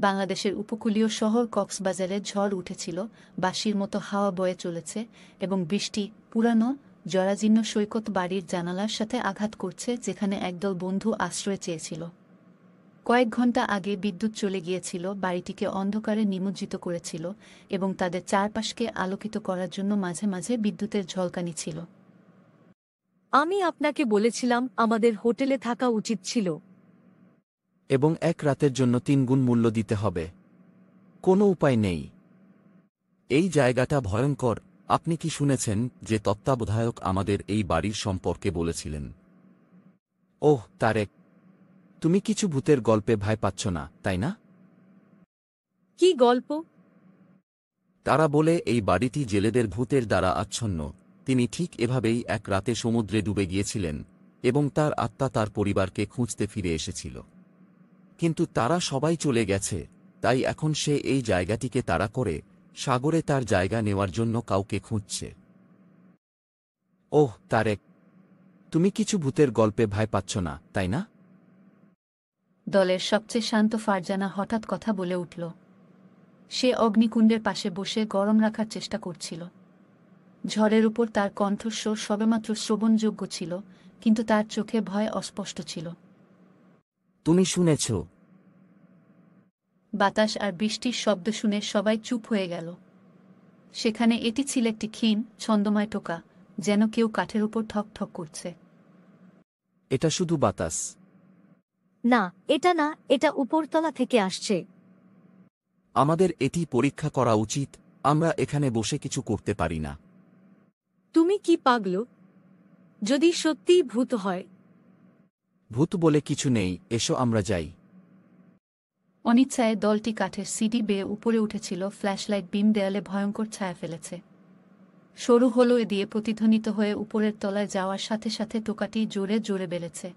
বাংলাদেশের উপকূলীয় শহর কক্সবাজারে ঝড় উঠেছিল, বাঁশির মতো হাওয়া বয়ে চলেছে এবং বৃষ্টি পুরানো জরাজীর্ণ সৈকত বাড়ির জানালার সাথে আঘাত করছে, যেখানে একদল বন্ধু আশ্রয় চেয়েছিল। কয়েক ঘন্টা আগে বিদ্যুৎ চলে গিয়েছিল, বাড়িটিকে অন্ধকারে নিমজ্জিত করেছিল এবং তাদের চারপাশকে আলোকিত করার জন্য মাঝে মাঝে বিদ্যুতের ঝলকানি ছিল। আমি আপনাকে বলেছিলাম আমাদের হোটেলে থাকা উচিত ছিল। এবং এক রাতের জন্য 3 গুণ মূল্য দিতে হবে। কোনো উপায় নেই। এই জায়গাটা ভয়ঙ্কর। আপনি কি শুনেছেন যে তত্ত্বাবধায়ক আমাদের এই বাড়ির সম্পর্কে বলেছিলেন? ওহ তারেক, তুমি কিছু ভূতের গল্পে ভয় পাচ্ছ না, তাই না? কি গল্প? তারা বলে এই বাড়িটি জেলেদের ভূতের দ্বারা আচ্ছন্ন। তিনি ঠিক এভাবেই এক রাতে সমুদ্রে ডুবে গিয়েছিলেন এবং তার আত্মা তার পরিবারকে খুঁজতে ফিরে এসেছিল। কিন্তু তারা সবাই চলে গেছে, তাই এখন সে এই জায়গাটিকে তাড়া করে সাগরে তার জায়গা নেওয়ার জন্য কাউকে খুঁজছে। ওহ তারেক, তুমি কিছু ভূতের গল্পে ভয় পাচ্ছ না, তাই না? দলের সবচেয়ে শান্ত ফারজানা হঠাৎ কথা বলে উঠল। সে অগ্নিকুণ্ডের পাশে বসে গরম রাখার চেষ্টা করছিল। ঝড়ের উপর তার কণ্ঠস্বর সবেমাত্র শ্রবণযোগ্য ছিল, কিন্তু তার চোখে ভয় অস্পষ্ট ছিল। তুমি শুনেছ? বাতাস আর বৃষ্টির শব্দ শুনে সবাই চুপ হয়ে গেল। সেখানে এটি ছিল একটি ক্ষীণ ছন্দময় টোকা, যেন কেউ কাঠের উপর ঠক ঠক করছে। এটা শুধু বাতাস। না, এটা না, এটা উপরতলা থেকে আসছে। আমাদের এটি পরীক্ষা করা উচিত। আমরা এখানে বসে কিছু করতে পারি না। তুমি কি পাগল? যদি সত্যিই ভূত হয়? ভূত বলে কিছু নেই, এসো আমরা যাই। অনিচ্ছায় দলটি কাঠের সিঁড়ি বেয়ে উপরে উঠেছিল। ফ্ল্যাশলাইট বিম দেয়ালে ভয়ঙ্কর ছায়া ফেলেছে। সরু হলুয়ে দিয়ে প্রতিধ্বনিত হয়ে উপরের তলায় যাওয়ার সাথে সাথে টোকাটি জোরে জোরে বেড়েছে।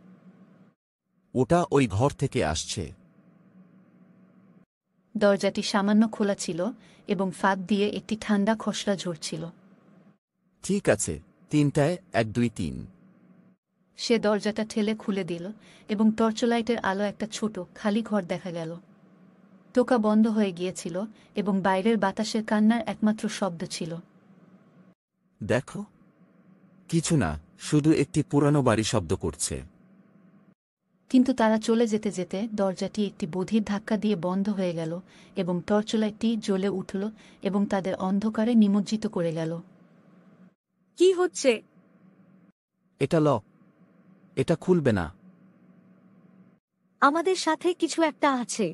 ওটা ওই ঘর থেকে আসছে। দরজাটি সামান্য খোলা ছিল এবং ফাঁক দিয়ে একটি ঠান্ডা খসড়া ঝরছিল। ঠিক আছে, 3টায় 1 2 3। সে দরজাটা ঠেলে খুলে দিল এবং টর্চলাইটের আলো একটা ছোট খালি ঘর দেখা গেল। টোকা বন্ধ হয়ে গিয়েছিল এবং বাইরের বাতাসের কান্নার একমাত্র শব্দ ছিল। দেখো, কিছু না, শুধু একটি পুরানো বাড়ি শব্দ করছে। কিন্তু তারা চলে যেতে যেতে দরজাটি একটি বধির ধাক্কা দিয়ে বন্ধ হয়ে গেল এবং টর্চলাইটটি জ্বলে উঠল এবং তাদের অন্ধকারে নিমজ্জিত করে গেল। কি হচ্ছে? এটা লক। এটা খুলবে না। আমাদের সাথে কিছু একটা আছে।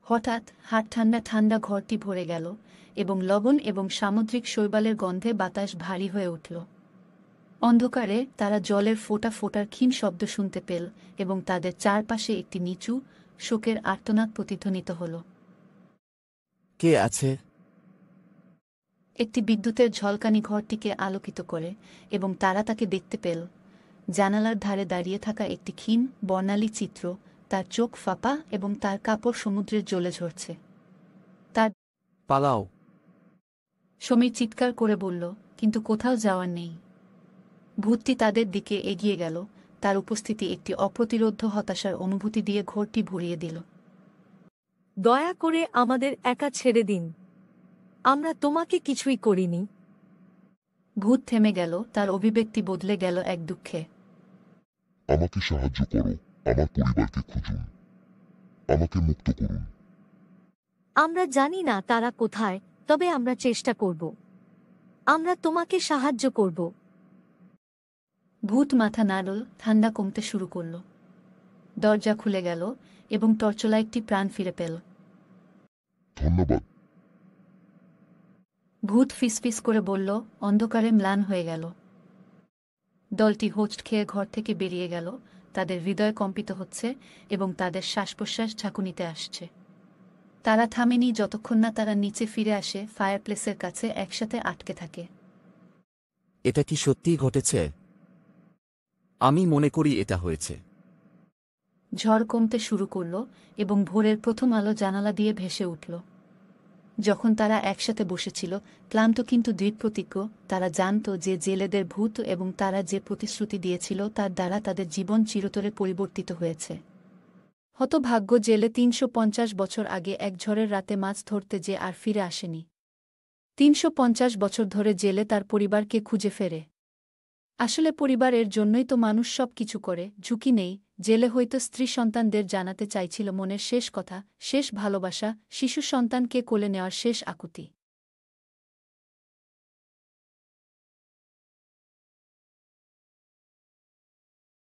হঠাৎ হাত ঠান্ডা ঠান্ডা ঘরটি ভরে গেল এবং লবণ এবং সামুদ্রিক শৈবালের গন্ধে বাতাস ভারী হয়ে উঠল। অন্ধকারে তারা জলের ফোঁটা ফোঁটার ক্ষীণ শব্দ শুনতে পেল এবং তাদের চারপাশে একটি নিচু শোকের আর্তনাদ প্রতিধ্বনিত হল। কে আছে? একটি বিদ্যুতের ঝলকানি ঘরটিকে আলোকিত করে এবং তারা তাকে দেখতে পেল। জানালার ধারে দাঁড়িয়ে থাকা একটি ক্ষীণ বর্ণালী চিত্র, তার চোখ ফাঁপা এবং তার কাপড় সমুদ্রের জ্বলে ঝরছে। তার পালাও! সমীর চিৎকার করে বলল, কিন্তু কোথাও যাওয়ার নেই। ভূতটি তাদের দিকে এগিয়ে গেল, তার উপস্থিতি একটি অপ্রতিরোধ্য হতাশার অনুভূতি দিয়ে ঘরটি ভরিয়ে দিল। দয়া করে আমাদের একা ছেড়ে দিন, আমরা তোমাকে কিছুই করিনি। ভূত থেমে গেল, তার অভিব্যক্তি বদলে গেল এক দুঃখে। আমাকে সাহায্য করো, আমার পরিবারকে খুঁজুন, আমাকে মুক্ত করুন। আমরা জানি না তারা কোথায়, তবে আমরা চেষ্টা করব। আমরা তোমাকে সাহায্য করব। ভূত মাথা নাড়ল, ঠান্ডা কমতে শুরু করল। দরজা খুলে গেল এবং টর্চলাইটটি প্রাণ ফিরে পেল। ধন্যবাদ। ভূত ফিসফিস করে বলল, অন্ধকারে ম্লান হয়ে গেল। দলটি হোঁচট খেয়ে ঘর থেকে বেরিয়ে গেল, তাদের হৃদয় কম্পিত হচ্ছে এবং তাদের শ্বাস প্রশ্বাস ঝাঁকুনিতে আসছে। তারা থামেনি যতক্ষণ না তারা নিচে ফিরে আসে, ফায়ারপ্লেসের কাছে একসাথে আটকে থাকে। এটা কি সত্যিই ঘটেছে? আমি মনে করি এটা হয়েছে। ঝড় কমতে শুরু করল এবং ভোরের প্রথম আলো জানালা দিয়ে ভেসে উঠল। যখন তারা একসাথে বসেছিল, ক্লান্ত কিন্তু দৃঢ়প্রতিজ্ঞ, তারা জানত যে জেলেদের ভূত এবং তারা যে প্রতিশ্রুতি দিয়েছিল তার দ্বারা তাদের জীবন চিরতরে পরিবর্তিত হয়েছে। হতভাগ্য জেলে ৩৫০ বছর আগে এক ঝড়ের রাতে মাছ ধরতে যে আর ফিরে আসেনি। ৩৫০ বছর ধরে জেলে তার পরিবারকে খুঁজে ফেরে। আসলে পরিবারের জন্যই তো মানুষ সব কিছু করে, ঝুঁকি নেই। জেলে হয়তো স্ত্রী সন্তানদের জানাতে চাইছিল মনের শেষ কথা, শেষ ভালোবাসা, শিশু সন্তানকে কোলে নেওয়ার শেষ আকুতি।